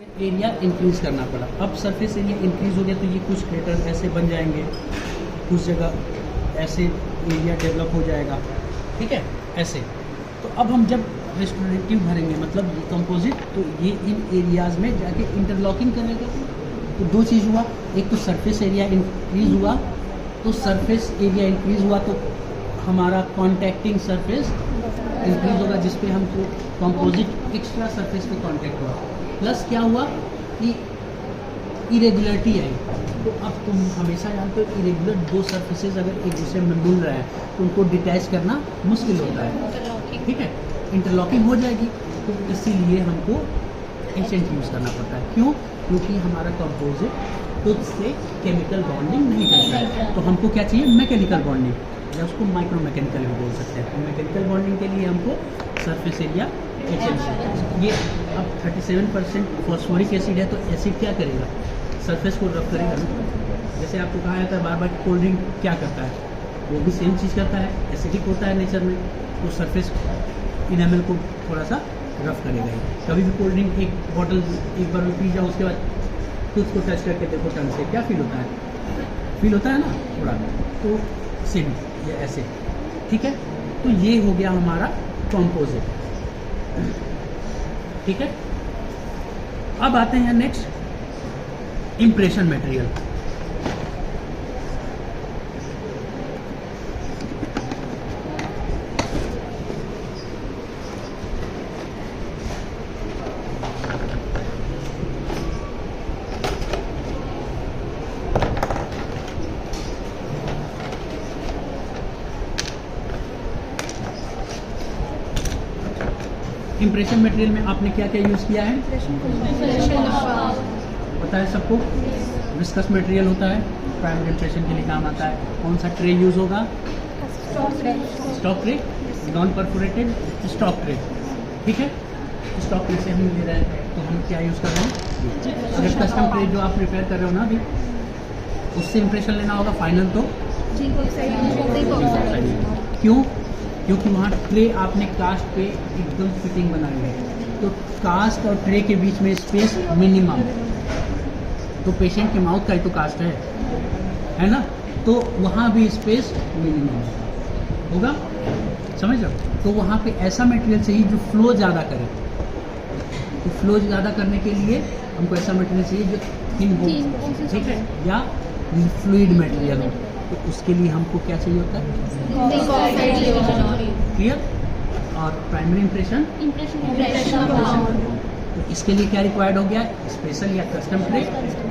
Area increase करना पड़ा। अब सरफेस एरिया इंक्रीज हो गया तो ये कुछ क्रेटर ऐसे बन जाएंगे, कुछ जगह ऐसे एरिया डेवलप हो जाएगा, ठीक है, ऐसे। तो अब हम जब रेस्टोरेटिव भरेंगे मतलब ये कंपोजिट, तो ये इन एरियाज़ में जाके इंटरलॉकिंग करेगा। तो दो चीज़ हुआ, एक तो सरफेस एरिया इंक्रीज हुआ, तो सरफेस एरिया इंक्रीज हुआ तो हमारा कॉन्टैक्टिंग सरफेस इंक्रीज होगा, जिस पे हमको कंपोजिट एक्स्ट्रा सरफेस पे कॉन्टैक्ट हुआ। प्लस क्या हुआ कि इरेगुलरिटी आई। तो अब तुम हमेशा जानते हो इरेगुलर दो सरफेसेज अगर एक दूसरे में मिल रहे हैं तो उनको डिटैच करना मुश्किल होता है, ठीक है, इंटरलॉकिंग हो जाएगी। तो इसीलिए हमको एसेंट यूज़ करना पड़ता है। क्यों? क्योंकि हमारा कंपोजिट खुद से केमिकल बॉन्डिंग नहीं करता है, तो हमको क्या चाहिए, मैकेनिकल बॉन्डिंग, या उसको माइक्रो मैकेनिकल भी बोल सकते हैं। तो मैकेनिकल बॉन्डिंग के लिए हमको सरफेस एरिया एसेंट। ये अब 37% फॉस्फोरिक एसिड है, तो एसिड क्या करेगा, सरफेस को रफ करेगा ना। जैसे आपको कहा जाता है बार बार कोल्ड ड्रिंक क्या करता है, वो भी सेम चीज़ करता है, एसिडिक होता है नेचर में, तो सरफेस इनेमल को थोड़ा सा रफ करेगा ही। कभी भी कोल्ड ड्रिंक एक बॉटल एक बार में पी जाओ, उसके बाद खुद को टच करके देखो टंग से, क्या फील होता है, फील होता है ना थोड़ा, तो सेम ये ऐसे, ठीक है। तो ये हो गया हमारा कंपोजिट, ठीक है। अब आते हैं next impression material. Impression material में आपने क्या क्या यूज़ किया है, पता है सबको। विस्कस मटेरियल होता है, प्राइमरी इम्प्रेशन के लिए काम आता है। कौन सा ट्रे यूज़ होगा, stock tray, non perforated stock tray, ठीक है। स्टॉक ट्रे से हम ले रहे हैं तो हम क्या यूज़ कर रहे हैं, अगर कस्टम ट्रे जो आप प्रिपेयर कर रहे हो ना अभी, उससे इम्प्रेशन लेना होगा फाइनल, तो क्यों, क्योंकि वहाँ ट्रे आपने कास्ट पे एकदम फिटिंग बनाई है, तो कास्ट और ट्रे के बीच में स्पेस मिनिमम, तो पेशेंट के माउथ का ही तो कास्ट है ना, तो वहाँ भी स्पेस मिनिमम होगा, समझ लो। तो वहाँ पे ऐसा मटेरियल चाहिए जो फ्लो ज़्यादा करे। तो फ्लो ज़्यादा करने के लिए हमको ऐसा मटेरियल चाहिए जो थिन हो, ठीक है, या फ्लूइड मटेरियल हो। तो उसके लिए हमको क्या चाहिए होता है, क्लियर। और प्राइमरी इम्प्रेशन, तो इसके लिए क्या रिक्वायर्ड हो गया, स्पेशल या कस्टम ट्रे,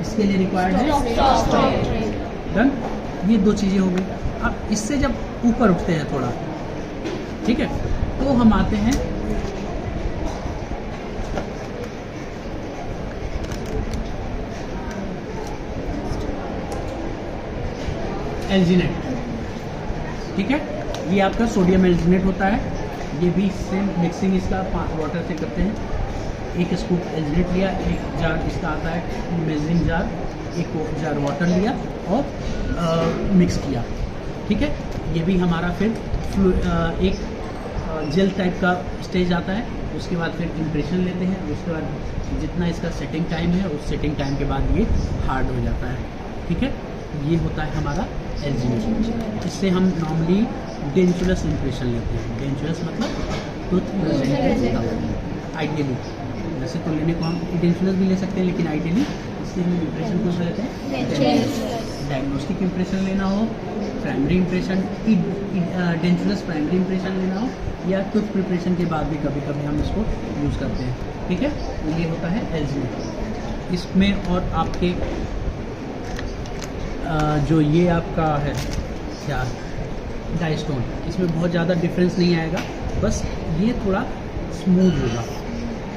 इसके लिए रिक्वायर्ड है डन। ये दो चीज़ें हो गई। अब इससे जब ऊपर उठते हैं थोड़ा, ठीक है, तो हम आते हैं एल्जिनेट, ठीक है। ये आपका सोडियम एल्जिनेट होता है। ये भी सेम मिक्सिंग इसका वाटर से करते हैं। एक स्कूप एल्जिनेट लिया, एक जार इसका आता है मेजरिंग जार, एक जार वाटर लिया और मिक्स किया, ठीक है। ये भी हमारा फिर एक जेल टाइप का स्टेज आता है। उसके बाद फिर इम्प्रेशन लेते हैं, उसके बाद जितना इसका सेटिंग टाइम है उस सेटिंग टाइम के बाद ये हार्ड हो जाता है, ठीक है। ये होता है हमारा एल्जिनेट। इससे हम नॉर्मली डेंचुरस इम्प्रेशन लेते हैं। डेंचुरस मतलब टूथ प्रेजेंट आइडियली, वैसे तो लेने को हम डेंचुरस भी ले सकते हैं, लेकिन आइडियली इससे हम इम्प्रेशन को लेते हैं। डायग्नोस्टिक इम्प्रेशन लेना हो, प्राइमरी इम्प्रेशन, डेंचुरस प्राइमरी इम्प्रेशन लेना हो, या टूथ प्रिपरेशन के बाद भी कभी कभी हम इसको यूज़ करते हैं, ठीक है। ये होता है एल्जिनेट। इसमें और आपके जो ये आपका है क्या डाइस्टोन, इसमें बहुत ज़्यादा डिफरेंस नहीं आएगा, बस ये थोड़ा स्मूथ होगा,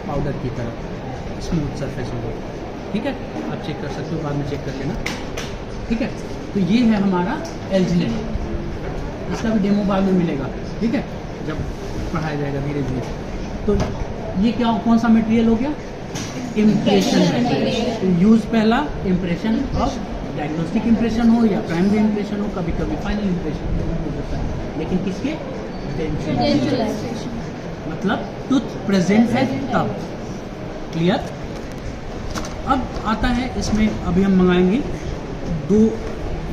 पाउडर की तरह स्मूथ सरफेस होगा, ठीक है। आप चेक कर सकते हो, बाद में चेक कर लेना, ठीक है। तो ये है हमारा एल्जिनेट। इसका भी डेमो बाद में मिलेगा, ठीक है, जब पढ़ाया जाएगा धीरे धीरे। तो ये क्या, कौन सा मटेरियल हो गया, इम्प्रेशन मटेरियल। तो यूज़ पहला इम्प्रेशन ऑफ डायग्नोस्टिक इम्प्रेशन हो या प्राइमरी इम्प्रेशन हो, कभी कभी फाइनल इम्प्रेशन हो सकता है, लेकिन किसके, डेंचुरस, मतलब टूथ प्रेजेंट है तब, क्लियर। अब आता है इसमें, अभी हम मंगाएंगे दो,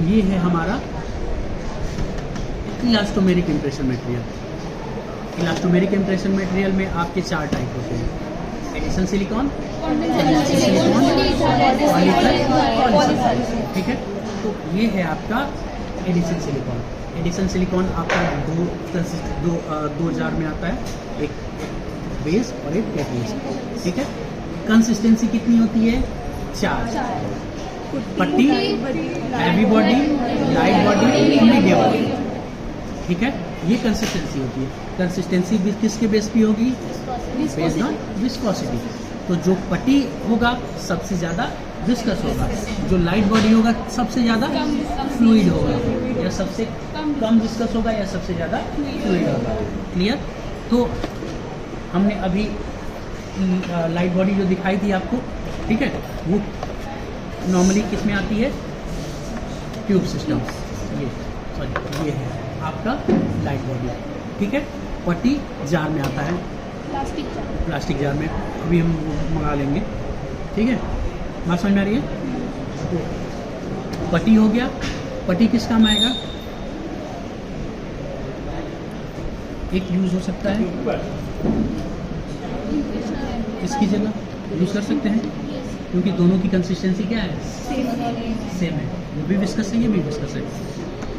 ये है हमारा elastomeric impression material. Elastomeric impression material में आपके 4 टाइप होते हैं, एडिशन सिलिकॉन, ठीक है। तो ये है आपका एडिशन सिलिकॉन। एडिशन सिलिकॉन आपका दो जार में आता है, एक बेस और एक कैटलिस्ट, ठीक है। कंसिस्टेंसी कितनी होती है? 4, पट्टी, heavy body, light body, medium body, ठीक है। ये कंसिस्टेंसी होती है। कंसिस्टेंसी किसके बेस पे होगी? Based on viscosity. तो जो पट्टी होगा सबसे ज़्यादा विस्कस होगा, जो लाइट बॉडी होगा सबसे ज़्यादा फ्लूइड होगा, या सबसे कम विस्कस होगा या सबसे ज़्यादा फ्लूइड होगा। क्लियर? तो हमने अभी लाइट बॉडी जो दिखाई थी आपको, ठीक है, वो नॉर्मली किस में आती है? Tube system. ये है आपका लाइट बॉडी, ठीक है। पट्टी जार में आता है, प्लास्टिक जार में, अभी हम वो मंगा लेंगे, ठीक है। बात समझ में आ रही है? तो पट्टी हो गया। पट्टी किस काम आएगा? एक यूज़ हो सकता है इसकी जगह यूज़ कर सकते हैं, क्योंकि दोनों की कंसिस्टेंसी क्या है? सेम है। वो भी विस्कस है, ये भी विस्कस है।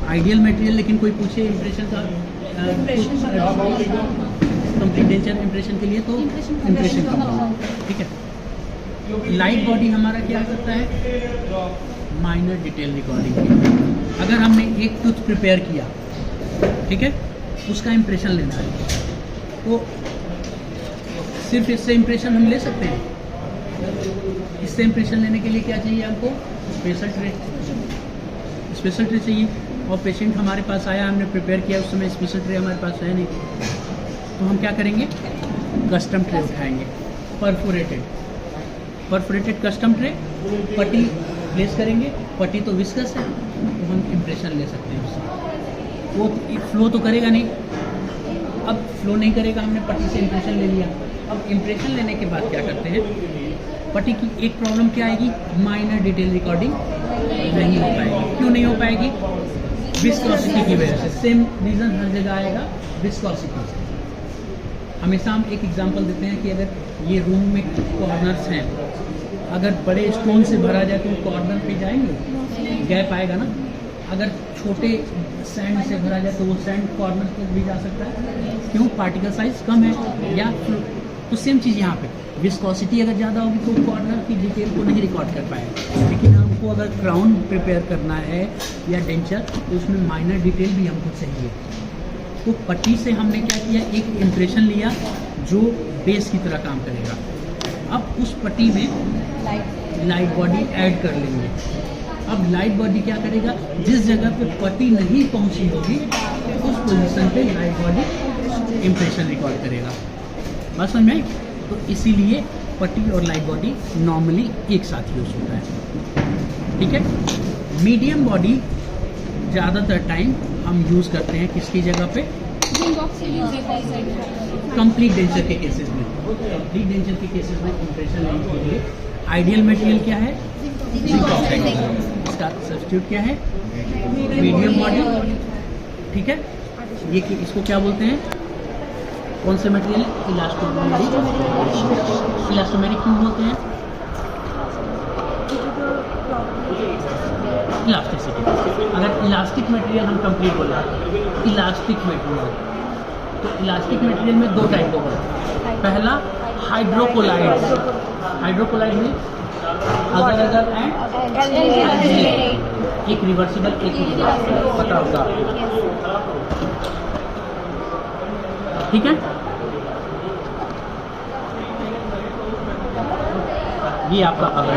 आइडियल मटेरियल, लेकिन कोई पूछे इम्प्रेशन का कंप्लीट डेंचर इम्प्रेशन के लिए, तो इम्प्रेशन कंपाउंड, ठीक है। लाइट बॉडी हमारा क्या करता है? माइनर डिटेल रिकॉर्डिंग की। अगर हमने एक टूथ प्रिपेयर किया, ठीक है, उसका इम्प्रेशन लेना है, तो सिर्फ इससे इम्प्रेशन हम ले सकते हैं? इससे इम्प्रेशन लेने के लिए क्या चाहिए हमको? Special tray. स्पेशल ट्रे चाहिए, और पेशेंट हमारे पास आया, हमने प्रिपेयर किया, उस समय स्पेशल ट्रे हमारे पास है नहीं, तो हम क्या करेंगे? कस्टम ट्रे उठाएंगे, परफोरेटेड कस्टम ट्रे, पट्टी प्लेस करेंगे। पट्टी तो विस्कस है, तो हम इम्प्रेशन ले सकते हैं उससे। वो फ्लो तो करेगा नहीं, अब फ्लो नहीं करेगा, हमने पट्टी से इम्प्रेशन ले लिया। अब इम्प्रेशन लेने के बाद क्या करते हैं? पट्टी की एक प्रॉब्लम क्या आएगी? माइनर डिटेल रिकॉर्डिंग नहीं हो पाएगी। क्यों नहीं हो पाएगी? विस्कोसिटी की वजह से। सेम रीज़न हर जगह आएगा, विस्कोसिटी से। हमेशा हम एक एग्जांपल देते हैं कि अगर ये रूम में कॉर्नर्स हैं, अगर बड़े स्टोन से भरा जाए तो वो कॉर्नर पे जाएंगे, गैप आएगा ना। अगर छोटे सैंड से भरा जाए तो वो सैंड कॉर्नर तक भी जा सकता है। क्यों? पार्टिकल साइज कम है। या तो सेम चीज़ यहाँ पे, विस्कोसिटी अगर ज़्यादा होगी तो कॉर्नर की डिटेल को नहीं रिकॉर्ड कर पाएगा। लेकिन हमको अगर क्राउन प्रिपेयर करना है या डेंचर, तो उसमें माइनर डिटेल भी हमको चाहिए। तो पट्टी से हमने क्या किया? एक इम्प्रेशन लिया जो बेस की तरह काम करेगा। अब उस पट्टी में लाइट बॉडी ऐड कर लेंगे। अब लाइट बॉडी क्या करेगा? जिस जगह पे पट्टी नहीं पहुंची होगी उस पोजीशन पे लाइट बॉडी इम्प्रेशन रिकॉर्ड करेगा। बस समझ में? तो इसीलिए पट्टी और लाइट बॉडी नॉर्मली एक साथ यूज होता है, ठीक है। मीडियम बॉडी ज़्यादातर टाइम हम यूज़ करते हैं किसकी जगह पे? कंप्लीट डेंचर के केसेस में। कंप्लीट डेंचर के केसेस में इम्प्रेशन लेने के लिए आइडियल मटेरियल क्या है? Zinc oxide. इसका सब्स्टिट्यूट क्या है? मीडियम बॉडी, ठीक है। ये कि इसको क्या बोलते हैं? कौन से मटेरियल? इलास्टोमेरिक। इलास्टोमेरिक क्यों बोलते हैं? इलास्टिसिटी। अगर इलास्टिक मटेरियल हम कंप्लीट बोल रहे हैं, इलास्टिक मटेरियल, तो इलास्टिक मटेरियल में 2 टाइप होगा। पहला हाइड्रोकोलाइड। हाइड्रोकोलाइड में अगर एंड एक रिवर्सिबल, एक रिवर्सिबल, पता होगा आपको, ठीक है। ये आपका अगर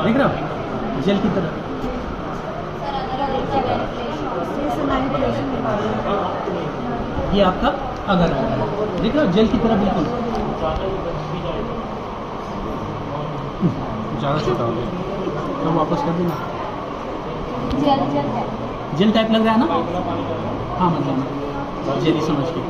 देख रहे हो, जेल की तरह। ये आपका अगर देख रहे हो, जेल की तरह बिल्कुल। ज़्यादा छोटा हो गया तो वापस कर देना। जेल टाइप लग रहा है ना? हाँ, मतलब जेली समझ के